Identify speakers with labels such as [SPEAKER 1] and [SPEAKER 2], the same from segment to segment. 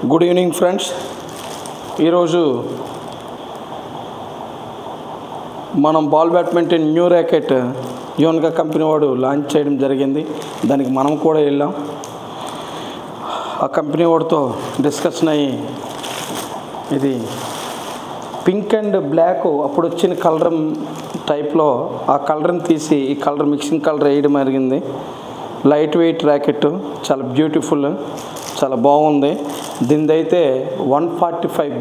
[SPEAKER 1] Good evening friends. ఈరోజు మనం ball badminton new racket Yonex company వాడు లాంచ్ చేయడం జరిగింది. దానికి మనం కూడా వెళ్ళాం. ఆ కంపెనీ వాడితో డిస్కషన్ అయ్యి ఇది పింక్ అండ్ బ్లాక్ అప్పుడు వచ్చిన కలర్ టైప్లో ఆ కలర్ని తీసి ఈ కలర్ మిక్సింగ్ కలర్ వేయడం జరిగింది. లైట్ వెయిట్ ర్యాకెట్, చాలా బ్యూటిఫుల్, చాలా బాగుంది. దీనిదైతే 145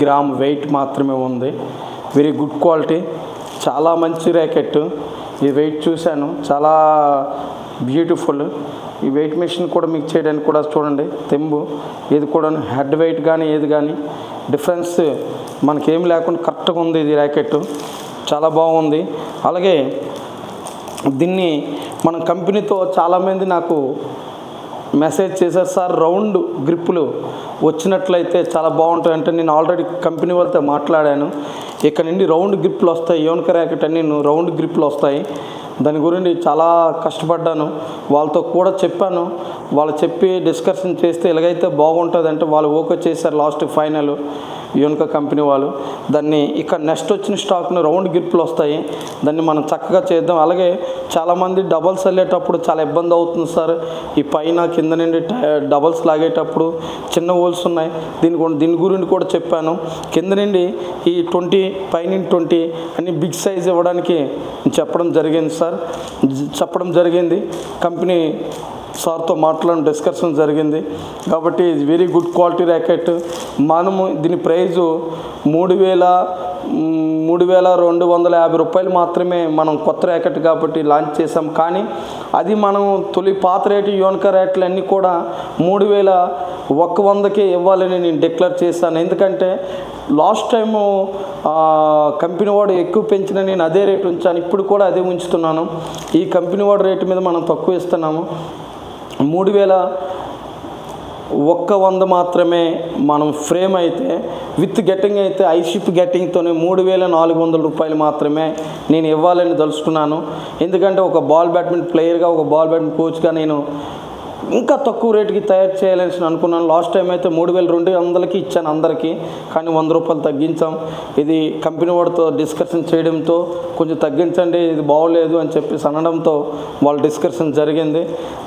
[SPEAKER 1] గ్రామ్ వెయిట్ మాత్రమే ఉంది. వెరీ గుడ్ క్వాలిటీ, చాలా మంచి ర్యాకెట్. ఈ వెయిట్ చూశాను, చాలా బ్యూటిఫుల్. ఈ వెయిట్ మెషిన్ కూడా మీకు చేయడానికి కూడా చూడండి, తెంబు ఇది కూడా హెడ్ వెయిట్ కానీ ఏది కానీ డిఫరెన్స్ మనకేం లేకుండా కరెక్ట్గా ఉంది. ఇది ర్యాకెట్ చాలా బాగుంది. అలాగే దీన్ని మన కంపెనీతో చాలామంది నాకు మెసేజ్ చేశారు, సార్ రౌండ్ గ్రిప్పులు వచ్చినట్లయితే చాలా బాగుంటాయి అంటే నేను ఆల్రెడీ కంపెనీ వాళ్ళతో మాట్లాడాను. ఇక్కడ నుండి రౌండ్ గ్రిప్పులు వస్తాయి, యోన్కా ర్యాకెట్ అన్ని రౌండ్ గ్రిప్పులు వస్తాయి. దాని గురించి చాలా కష్టపడ్డాను, వాళ్ళతో కూడా చెప్పాను. వాళ్ళు చెప్పి డిస్కషన్ చేస్తే ఎలాగైతే బాగుంటుంది అంటే వాళ్ళు ఓకే చేశారు. లాస్ట్ ఫైనల్ యోన్కా కంపెనీ వాళ్ళు దాన్ని ఇక్కడ నెక్స్ట్ వచ్చిన స్టాక్ను రౌండ్ గ్రిప్పులు వస్తాయి, దాన్ని మనం చక్కగా చేద్దాం. అలాగే చాలామంది డబల్స్ వెళ్ళేటప్పుడు చాలా ఇబ్బంది అవుతుంది సార్, ఈ పైన కింద నుండి డబల్స్ లాగేటప్పుడు చిన్న హోల్స్ ఉన్నాయి. దీని గురించి కూడా చెప్పాను. కింద నుండి ఈ 20 పైన 20 అన్ని బిగ్ సైజ్ ఇవ్వడానికి చెప్పడం జరిగింది. కంపెనీ సార్తో మాట్లాడడం డిస్కషన్ జరిగింది. కాబట్టి ఇది వెరీ గుడ్ క్వాలిటీ ర్యాకెట్. మనము దీని ప్రైజు 3,250 రూపాయలు మాత్రమే. మనం కొత్త ర్యాకెట్ కాబట్టి లాంచ్ చేసాం. కానీ అది మనం తొలి పాత రేటు యోన్కా ర్యాకెట్లు అన్నీ కూడా 3,100కే ఇవ్వాలని నేను డిక్లేర్ చేశాను. ఎందుకంటే లాస్ట్ టైము కంపెనీ వాడు ఎక్కువ పెంచిన నేను అదే రేటు ఉంచాను, ఇప్పుడు కూడా అదే ఉంచుతున్నాను. ఈ కంపెనీ వాడు రేటు మీద మనం తక్కువ ఇస్తున్నాము. 3,100 మాత్రమే. మనం ఫ్రేమ్ అయితే విత్ గెట్టింగ్ అయితే ఐషిప్ గెట్టింగ్తోనే 3,400 రూపాయలు మాత్రమే నేను ఇవ్వాలని తలుచుకున్నాను. ఎందుకంటే ఒక బాల్ బ్యాడ్మింటన్ ప్లేయర్గా, ఒక బాల్ బ్యాడ్మింటన్ కోచ్గా నేను ఇంకా తక్కువ రేటుకి తయారు చేయాలని అనుకున్నాను. లాస్ట్ టైం అయితే 3,200కి ఇచ్చాను అందరికీ, కానీ 100 రూపాయలు తగ్గించాం. ఇది కంపెనీ వాడితో డిస్కషన్ చేయడంతో కొంచెం తగ్గించండి, ఇది బాగోలేదు అని చెప్పి అనడంతో వాళ్ళ డిస్కషన్ జరిగింది.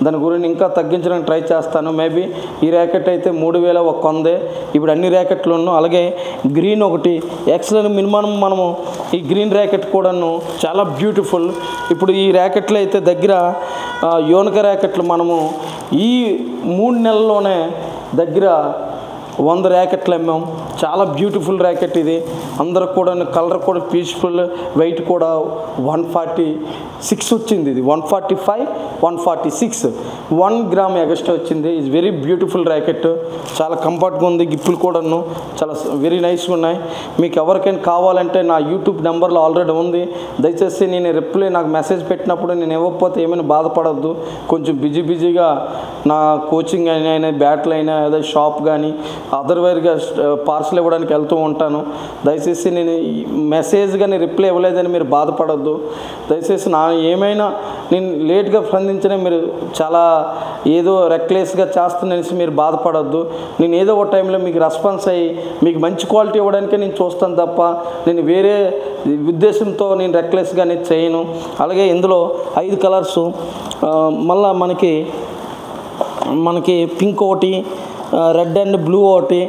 [SPEAKER 1] దాని గురించి ఇంకా తగ్గించడానికి ట్రై చేస్తాను. మేబీ ఈ ర్యాకెట్ అయితే 3,100 ఇప్పుడు అన్ని ర్యాకెట్లు ఉన్నాం. అలాగే గ్రీన్ ఒకటి ఎక్సలెంట్ మినిమం మనము ఈ గ్రీన్ ర్యాకెట్ కూడాను చాలా బ్యూటిఫుల్. ఇప్పుడు ఈ ర్యాకెట్లు అయితే దగ్గర యోన్కా ర్యాకెట్లు మనము ఈ 3 నెలల్లోనే దగ్గర 100 ర్యాకెట్లు అమ్మాం. చాలా బ్యూటిఫుల్ ర్యాకెట్ ఇది. అందరూ కూడా కలర్ కూడా పీస్ఫుల్, వెయిట్ కూడా 146 వచ్చింది. ఇది 145, 146 1 గ్రామ్ ఎగస్ట్రా వచ్చింది. ఇది వెరీ బ్యూటిఫుల్ ర్యాకెట్, చాలా కంఫర్ట్గా ఉంది. గిప్పులు కూడాను చాలా వెరీ నైస్గా ఉన్నాయి. మీకు ఎవరికైనా కావాలంటే నా యూట్యూబ్ నెంబర్లో ఆల్రెడీ ఉంది. దయచేసి నేను రిప్లై నాకు మెసేజ్ పెట్టినప్పుడు నేను ఇవ్వకపోతే ఏమైనా బాధపడద్దు. కొంచెం బిజీగా నా కోచింగ్ అయినా బ్యాట్లు అయినా ఏదో షాప్ కానీ అదర్వైజ్గా పార్సల్ ఇవ్వడానికి వెళ్తూ ఉంటాను. దయచేసి నేను మెసేజ్ కానీ రిప్లై ఇవ్వలేదని మీరు బాధపడద్దు. దయచేసి ఏమైనా నేను లేట్గా స్పందించినా మీరు చాలా ఏదో రెక్లెస్గా చేస్తున్నానేసి మీరు బాధపడద్దు. నేను ఏదో ఒక టైంలో మీకు రెస్పాన్స్ అయ్యి మీకు మంచి క్వాలిటీ ఇవ్వడానికే నేను చూస్తాను తప్ప నేను వేరే ఉద్దేశంతో నేను రెక్లెస్గా అనేది చేయను. అలాగే ఇందులో 5 కలర్సు, మళ్ళా మనకి పింక్ ఒకటి, రెడ్ అండ్ బ్లూ ఒకటి,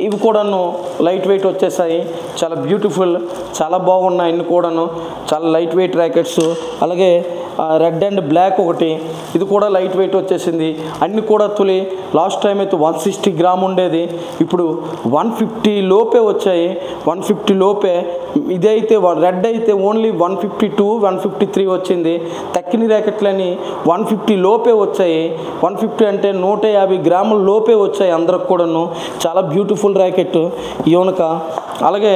[SPEAKER 1] ఇవి కూడాను లైట్ వెయిట్ వచ్చేసాయి. చాలా బ్యూటిఫుల్, చాలా బాగున్నాయి. అన్ని కూడాను చాలా లైట్ వెయిట్ ర్యాకెట్స్. అలాగే రెడ్ అండ్ బ్లాక్ ఒకటి, ఇది కూడా లైట్ వెయిట్ వచ్చేసింది. అన్నీ కూడా తొలి లాస్ట్ టైం అయితే 160 గ్రామ్ ఉండేది, ఇప్పుడు 150 లోపే వచ్చాయి. 150 లోపే. ఇదైతే రెడ్ అయితే ఓన్లీ 152, 153 వచ్చింది. తక్కిన ర్యాకెట్లని 150 లోపే వచ్చాయి. 150 అంటే 150 గ్రాముల లోపే వచ్చాయి అందరికి కూడాను. చాలా బ్యూటిఫుల్ ర్యాకెట్ యోన్కా. అలాగే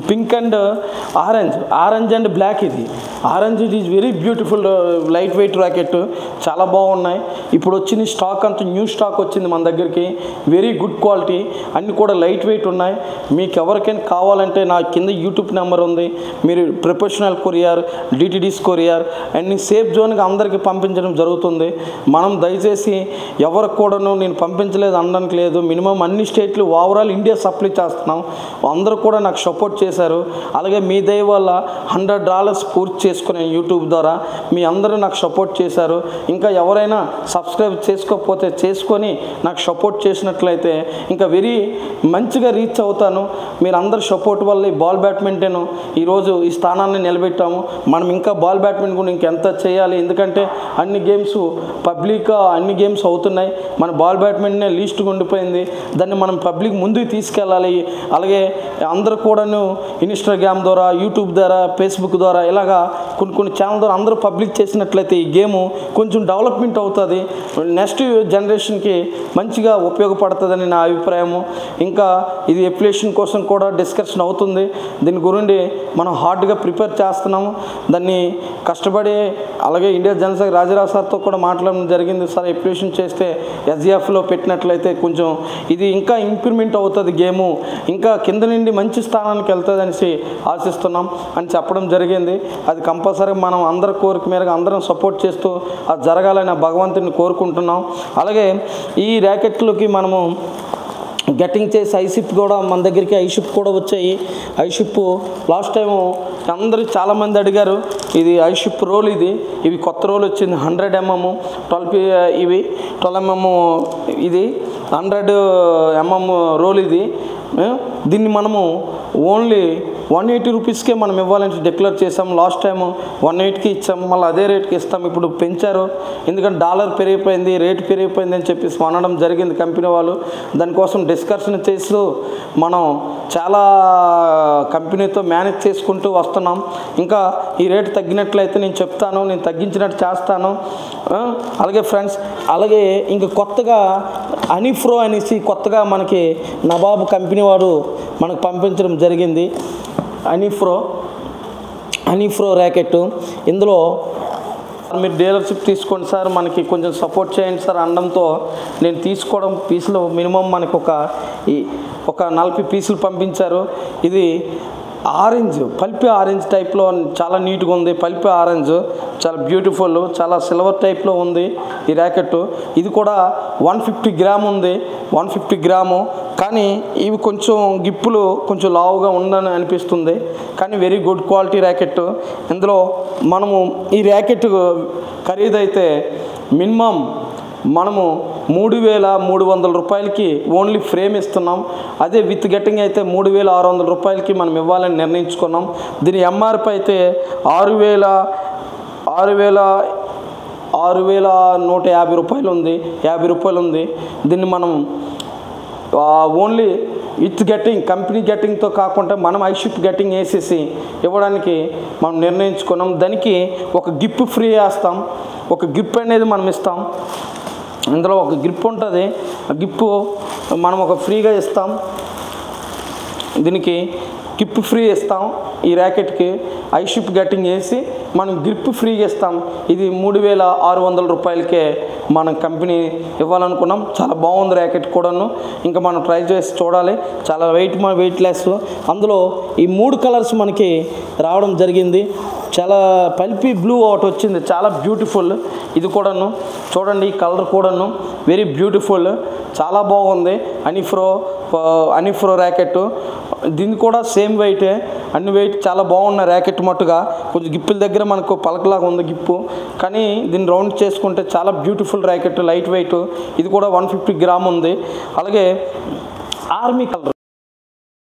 [SPEAKER 1] pink and orange and black. ఇది orange it is very beautiful light weight racket, చాలా బాగున్నాయి. ఇప్పుడు వచ్చిన స్టాక్ అంతా న్యూ స్టాక్ వచ్చింది మన దగ్గరికి, వెరీ గుడ్ క్వాలిటీ, అన్నీ కూడా లైట్ వెయిట్ ఉన్నాయి. మీకు ఎవరికైనా కావాలంటే నా కింద యూట్యూబ్ నెంబర్ ఉంది, మీరు ప్రొఫెషనల్ కొరియర్, డిటిడిస్ కొరియర్ అన్ని సేఫ్ జోన్కి అందరికీ పంపించడం జరుగుతుంది. మనం దయచేసి ఎవరికి కూడాను నేను పంపించలేదు అనడానికి లేదు, మినిమం అన్ని స్టేట్లు ఓవరాల్ ఇండియా సప్లై చేస్తున్నాం. అందరూ కూడా నాకు సపోర్ట్ చేశారు. అలాగే మీ దయ వల్ల $100 పూర్తి చేసుకున్నాను యూట్యూబ్ ద్వారా, మీ అందరూ నాకు సపోర్ట్ చేశారు. ఇంకా ఎవరైనా సబ్స్క్రైబ్ చేసుకోకపోతే చేసుకొని నాకు సపోర్ట్ చేసినట్లయితే ఇంకా వెరీ మంచిగా రీచ్ అవుతాను. మీరు అందరు సపోర్ట్ వల్ల ఈ బాల్ బ్యాడ్మింటన్ ఈరోజు ఈ స్థానాన్ని నిలబెట్టాము. మనం ఇంకా బాల్ బ్యాడ్మింటన్ కూడా ఇంకెంత చేయాలి, ఎందుకంటే అన్ని గేమ్స్ పబ్లిక్గా అన్ని గేమ్స్ అవుతున్నాయి. మన బాల్ బ్యాడ్మింటనే లీస్ట్గా ఉండిపోయింది, దాన్ని మనం పబ్లిక్ ముందుకు తీసుకెళ్ళాలి. అలాగే అందరూ కూడాను ఇన్స్టాగ్రామ్ ద్వారా, యూట్యూబ్ ద్వారా, ఫేస్బుక్ ద్వారా ఇలాగా కొన్ని ఛానల్ ద్వారా అందరూ పబ్లిక్ చేసినట్లయితే ఈ గేము కొంచెం డెవలప్మెంట్ అవుతుంది, నెక్స్ట్ జనరేషన్కి మంచిగా ఉపయోగపడుతుందని నా అభిప్రాయము. ఇంకా ఇది ఎప్లికేషన్ కోసం కూడా డిస్కషన్ అవుతుంది. దీని గురించి మనం హార్డ్గా ప్రిపేర్ చేస్తున్నాము. దాన్ని కష్టపడి అలాగే ఇండియా జనసేన రాజరావు సార్తో కూడా మాట్లాడడం జరిగింది. సార్ ఎప్లికేషన్ చేస్తే ఎస్జిఎఫ్లో పెట్టినట్లయితే కొంచెం ఇది ఇంకా ఇంప్రూవ్మెంట్ అవుతుంది, గేము ఇంకా కింద నుండి మంచి స్థానానికి వెళ్తుంది అనేసి ఆశిస్తున్నాం అని చెప్పడం జరిగింది. అది కంపల్సరీగా మనం అందరి కోరిక మేరకు అందరం సపోర్ట్ చేస్తూ అది జరగాలని భగవంతుని కోరుకుంటున్నాం. అలాగే ఈ ర్యాకెట్లకి మనము గెట్టింగ్ చేసి ఐషిప్ కూడా మన దగ్గరికి ఐషిప్ కూడా వచ్చాయి. ఐషిప్ లాస్ట్ టైము అందరూ చాలామంది అడిగారు, ఇది ఐషిప్ రోల్, ఇవి కొత్త రోల్ వచ్చింది 100 mm, 12 mm, ఇది 100 mm రోల్. దీన్ని మనము ఓన్లీ 180 రూపీస్కే మనం ఇవ్వాలని డిక్లేర్ చేసాం. లాస్ట్ టైం 180కి ఇచ్చాము, మళ్ళీ అదే రేట్కి ఇస్తాం. ఇప్పుడు పెంచారు, ఎందుకంటే డాలర్ పెరిగిపోయింది, రేట్ పెరిగిపోయింది అని చెప్పేసి అనడం జరిగింది కంపెనీ వాళ్ళు. దానికోసం డిస్కషన్ చేస్తూ మనం చాలా కంపెనీతో మేనేజ్ చేసుకుంటూ వస్తున్నాం. ఇంకా ఈ రేటు తగ్గినట్లయితే నేను చెప్తాను, నేను తగ్గించినట్టు చేస్తాను. అలాగే ఫ్రెండ్స్, అలాగే ఇంకా కొత్తగా అనిఫ్రో అనేసి కొత్తగా మనకి నవాబ్ కంపెనీ వాడు మనకు పంపించడం జరిగింది. అనిఫ్రో ర్యాకెట్. ఇందులో మీరు డీలర్షిప్ తీసుకోండి సార్, మనకి కొంచెం సపోర్ట్ చేయండి సార్ అనడంతో నేను తీసుకోవడం, పీసులు మినిమం మనకు ఒక 40 పీసులు పంపించారు. ఇది ఆరెంజ్, పల్పి ఆరెంజ్ టైప్లో చాలా నీట్గా ఉంది. పల్పి ఆరెంజ్ చాలా బ్యూటిఫుల్, చాలా సిల్వర్ టైప్లో ఉంది ఈ ర్యాకెట్. ఇది కూడా 150 గ్రామ్ ఉంది, 150 గ్రాము. కానీ ఇవి కొంచెం గిప్పులు కొంచెం లావుగా ఉందని అనిపిస్తుంది, కానీ వెరీ గుడ్ క్వాలిటీ ర్యాకెట్. ఇందులో మనము ఈ ర్యాకెట్ ఖరీదైతే మినిమం మనము 3,300 రూపాయలకి ఓన్లీ ఫ్రేమ్ ఇస్తున్నాం. అదే విత్ గెట్టింగ్ అయితే 3,600 రూపాయలకి మనం ఇవ్వాలని నిర్ణయించుకున్నాం. దీని ఎంఆర్పి అయితే 6,150 రూపాయలు ఉంది, 50 రూపాయలు ఉంది. దీన్ని మనం ఓన్లీ విత్ గెట్టింగ్, కంపెనీ గెట్టింగ్తో కాకుండా మనం ఐషిప్ గెట్టింగ్ వేసేసి ఇవ్వడానికి మనం నిర్ణయించుకున్నాం. దానికి ఒక గిఫ్ట్ ఫ్రీ వేస్తాం, ఒక గిఫ్ట్ అనేది మనం ఇస్తాం. ఇందులో ఒక గ్రిప్ ఉంటుంది, ఆ గిప్పు మనం ఒక ఫ్రీగా ఇస్తాం. దీనికి గిప్ ఫ్రీ ఇస్తాం. ఈ ర్యాకెట్కి ఐషిప్ గెట్టింగ్ వేసి మనం గ్రిప్ ఫ్రీగా ఇస్తాం. ఇది 3,600 రూపాయలకే మనం కంపెనీ ఇవ్వాలనుకున్నాం. చాలా బాగుంది ర్యాకెట్ కూడాను, ఇంకా మనం ట్రై చేసి చూడాలి. చాలా వెయిట్లెస్. అందులో ఈ 3 కలర్స్ మనకి రావడం జరిగింది. చాలా పల్పీ బ్లూ ఒకటి వచ్చింది, చాలా బ్యూటిఫుల్. ఇది కూడాను చూడండి, ఈ కలర్ కూడాను వెరీ బ్యూటిఫుల్, చాలా బాగుంది. అనిఫ్రో ర్యాకెట్. దీన్ని కూడా సేమ్ వెయిటే, అన్ని వెయిట్ చాలా బాగున్న ర్యాకెట్ మట్టుగా. కొంచెం గిప్పుల దగ్గర మనకు పలకలాగా ఉంది గిప్పు, కానీ దీన్ని రౌండ్ చేసుకుంటే చాలా బ్యూటిఫుల్ ర్యాకెట్, లైట్ వెయిట్. ఇది కూడా 150 గ్రామ్ ఉంది. అలాగే ఆర్మీ కలర్